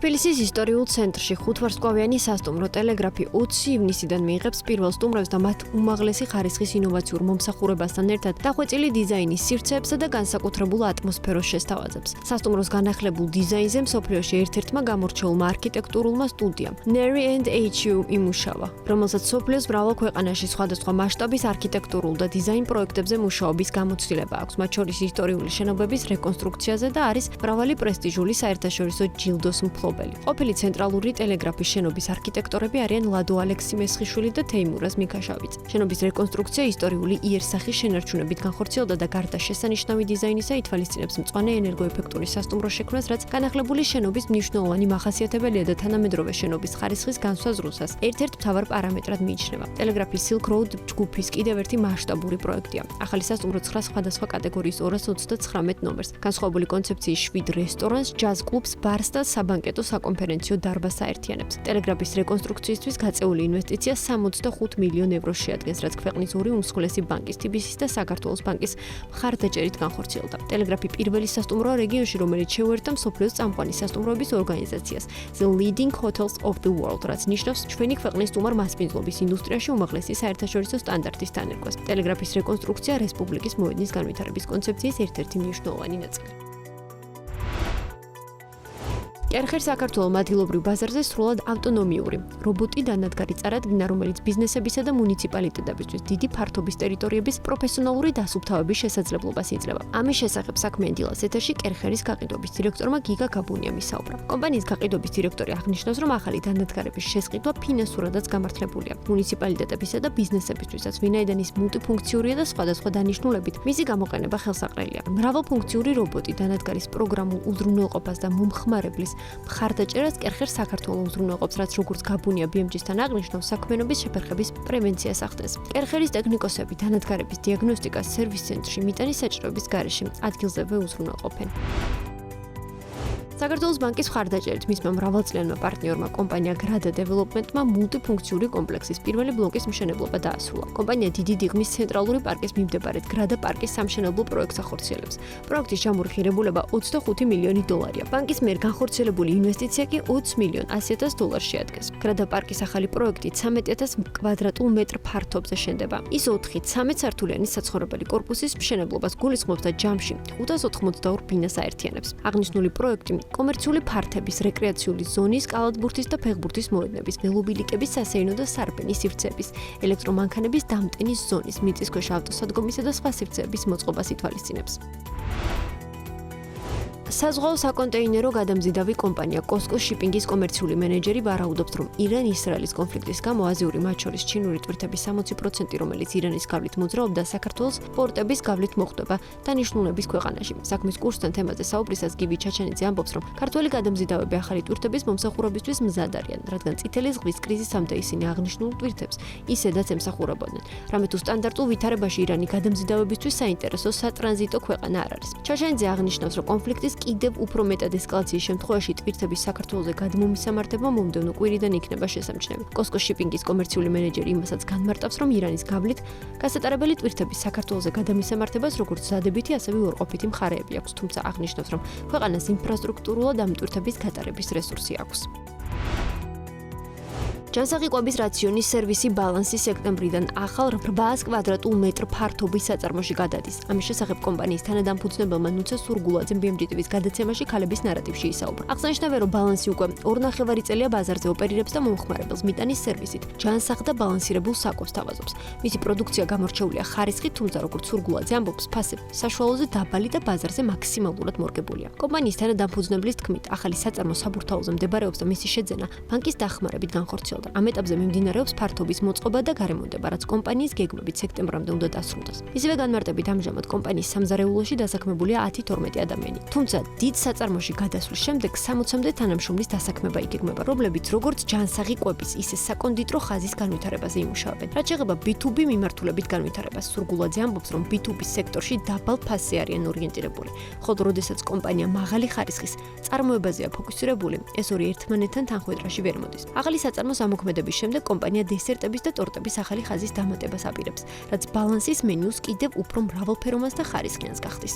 თბილისის ისტორიულ ცენტრში ხუთვარსკვლავიანი სასტუმრო ტელეგრაფი 20 ივნისიდან მიიღებს პირველ სტუმრებს და მათ უმაღლესი ხარისხის ინოვაციურ მომსახურებასთან ერთად დახვეწილი დიზაინის სივრცეებსა და განსაკუთრებულ ატმოსფეროს შესთავაზებს. სასტუმროს განახლებულ დიზაინზე მსოფლიოში ერთ-ერთმა გამორჩეულმა არქიტექტურულმა სტუდიამ Neri and HU იმუშავა, რომელსაც მსოფლიოს მრავალ ქვეყანაში სხვადასხვა მასშტაბის არქიტექტურულ და დიზაინ პროექტებზე მუშაობის გამოცდილება აქვს, მათ შორის ისტორიული შენობების რეკონსტრუქციაზე და არის მრავალი პრესტიჟული საერთაშორისო ჯილდოს მფლობელი. ყოფილი ცენტრალური ტელეგრაფის შენობის არქიტექტორები არიან ლადო ალექსი-მესხიშვილი და თეიმურაზ მიქაშავიძე. შენობის რეკონსტრუქცია ისტორიული იერსახის შენარჩუნებით განხორციელდა და გარდა შესანიშნავი დიზაინისა ითვალისწინებს მწვანე ენერგოეფექტური სასტუმრო შექმნას, რაც განახლებული შენობის მნიშვნელოვანი მახასიათებელია და თანამედროვე შენობის ხარისხის განსაზღვრისას ერთ-ერთ მთავარ პარამეტრად მიიჩნევა. ტელეგრაფის Silk Road ჯგუფის კიდევ ერთი მასშტაბური პროექტია. ახალი სასტუმრო 9 სხვადასხვა კატეგორიის 239 ნომერს, განსხვავებული კონცეფციის 7 რესტორანს, ჯაზ კლუბს, ბარს და საბანკეტო საკონფერენციო დარბაზს აერთიანებს. ტელეგრაფის რეკონსტრუქციისთვის გაწეული ინვესტიცია 65 მილიონ ევროს შეადგენს, რაც ქვეყნის ორი უმსხვილესი ბანკის TBC-ის და საქართველოს ბანკის მხარდაჭერით განხორციელდა. ტელეგრაფი პირველი სასტუმროა რეგიონში, რომელიც შეუერთდა მსოფლიოს წამყვანი სასტუმროების ორგანიზაციას The Leading Hotels of the World, რაც ნიშნავს ჩვენი ქვეყნის სტუმარ მასპინძლობის ინდუსტრიაში უმაღლესი საერთაშორისო სტანდარტის დანერგვას. ტელეგრაფის რეკონსტრუქცია რესპუბლიკის მოედნის განვითარების კონცეფციის ერთ-ერთი მნიშვნელოვანი ნაწილი. კერხერ საქართველოს ადგილობრივ ბაზარზე სრულად ავტონომიური რობოტი დანადგარი წარადგინა, რომელიც ბიზნესებისა და მუნიციპალიტეტებისთვის დიდი ფართობის ტერიტორიების პროფესიონალური დასუფთავების შესაძლებლობას იძლევა. ამის შესახებ საქმიან დილას ეთერში კერხერის გაყიდვების დირექტორმა გიგა გაბუნიამ ისაუბრა. კომპანიის გაყიდვების დირექტორი აღნიშნავს, რომ ახალი დანადგარების შესყიდვა ფინანსურადაც გამართლებულია. მუნიციპალიტეტებისა და ბიზნესებისთვისაც, ვინაიდან ის მულტიფუნქციურია და სხვადასხვა დანიშნულებით, მისი გამოყენება ხელსაყრელია. მრავალფუნქციური რობოტი დანადგარის პროგრამულ უზრუნველყოფას და მომხმარებლის მხარდაჭერას კერხერ საქართველოს უზრუნველყოფს, რაც როგორც გაბუნია BMG-სთან აღნიშნავს, საქმიანობის შეფერხების პრევენციას ახდენს. კერხერის ტექნიკოსები დანადგარების დიაგნოსტიკას სერვის ცენტრში მიტანის საჭიროების გარეშე ადგილზევე უზრუნველყოფენ. საქართველოს ბანკის მხარდაჭერით მისმა მრავალწლიანმა პარტნიორმა კომპანია Grada Development-მა მულტიფუნქციური კომპლექსის პირველი ბლოკის მშენებლობა დაასრულა. კომპანია დიდი დიღმის ცენტრალური პარკის მიმდებარედ Grada პარკის სამშენებლო პროექტს ახორციელებს. პროექტის ჯამური ღირებულება 25 მილიონი დოლარია. ბანკის მიერ განხორციელებული ინვესტიცია კი 20 მილიონ 100.000 დოლარს შეადგენს. Grada პარკის ახალი პროექტი 13,000 კვადრატულ მეტრ ფართობზე შენდება. ის 4 13 სართულიანი საცხოვრებელი კორპუსის მშენებლობას გულისხმობს და ჯამში 582 ბინას აერთიანებს. აღნიშნული პროექტი კომერციული ფართების, რეკრეაციული ზონის, კალათბურთის და ფეხბურთის მოედნების, ველობილიკების, სასეირნო და სარფენის სივრცეების, ელექტრომანქანების დამტენის ზონის, მიწისქვეშა ავტოსადგომისა და სხვა სივრცეების მოწყობას ითვალისწინებს. საზღვაო საკონტეინერო გადამზიდავი კომპანია Cosco Shipping-ის კომერციული მენეჯერი ვარაუდობს, რომ ირან-ისრაელის კონფლიქტის გამო აზიური, მათ შორის ჩინური ტვირთების 60%, რომელიც ირანის გავლით მოძრაობდა, საქართველოს პორტების გავლით მოხვდება დანიშნულების ქვეყანაში. საქმის კურსთან თემაზე საუბრისას გივი ჩაჩენიძე ამბობს, რომ ქართველი გადამზიდავები ახალი ტვირთების მომსახურებისთვის მზად არიან, რადგან წითელი ზღვის კრიზისამდე ისინი აღნიშნულ ტვირთებს ისედაც ემსახურებოდნენ. რამე თუ სტანდარტულ ვითარებაში ირანი გადამზიდავებისთვის საინტერესო სატრანზიტო ქვეყანა არ არის. ჩაჩენიძე აღნიშნავს, რომ კონფლიქტის კიდევ უფრო მეტად ესკალაციის შემთხვევაში ტვირთების საქართველოზე გადმომისამართება მომდევნო კვირიდან იქნება შესამჩნევი. Cosco Shipping-ის კომერციული მენეჯერი იმასაც განმარტავს, რომ ირანის გავლით გასატარებელი ტვირთების საქართველოზე გადამისამართებას როგორც დადებითი, ასევე უარყოფითი მხარეები აქვს, თუმცა აღნიშნავს, რომ ქვეყანას ინფრასტრუქტურულად ამ ტვირთების გატარების რესურსი აქვს. ჯანსაღი კვების რაციონის სერვისი ბალანსი სექტემბრიდან ახალ 800 კვადრატულ მეტრ ფართობის საწარმოში გადადის. ამის შესახებ კომპანიის თანადამფუძნებელმა ნუცა სურგულაძემ BMG TV-ს გადაცემაში ქალების ნარატივში ისაუბრა. აღსანიშნავია, რომ ბალანსი უკვე 2.5 წელია ბაზარზე ოპერირებს და მომხმარებელს მიტანის სერვისით ჯანსაღ და ბალანსირებულ საკვებს თავაზობს. მისი პროდუქცია გამორჩეულია ხარისხით, თუმცა როგორც სურგულაძე ამბობს, ფასები საშუალოზე დაბალი და ბაზარზე მაქსიმალურად მორგებულია. კომპანიის თანადამფუძნებლის თქმით, ახალი საწარმო საბურთალოზე მდებარეობს და მისი შეძენა ბანკის დახმარებით განხორციელდა. ამ ეტაპზე მიმდინარეობს ფართობის მოწყობა და გარემონტება, რაც კომპანიის გეგმებით სექტემბრამდე უნდა დასრულდეს. ისევე განმარტებით, ამჟამად კომპანიის სამზარეულოში დასაქმებულია 10-12 ადამიანი. თუმცა დიდ საწარმოში გადასვლის შემდეგ 60-მდე თანამშრომლის დასაქმება იგეგმება, რომლებიც როგორც ჯანსაღი კვების, ისე საკონდიტრო ხაზის განვითარებაზე იმუშავებენ. რაც შეეხება B2B მიმართულებით განვითარებას, სურგულაძე ამბობს, რომ B2B სექტორში დაბალ ფასზე არიან ორიენტირებული, ხოლო როდესაც კომპანია მაღალი ხარისხის წარმოებაზეა ფოკუსირებული, ეს ორი ერთმანეთთან თანხვედრაში ვერ მოდის. ახალი საწარმოს ამოქმედების შემდეგ კომპანია დესერტების და ტორტების ახალი ხაზის დამატებას აპირებს, რაც ბალანსის მენიუს კიდევ უფრო მრავალფეროვანს და ხარისხიანს გახდის.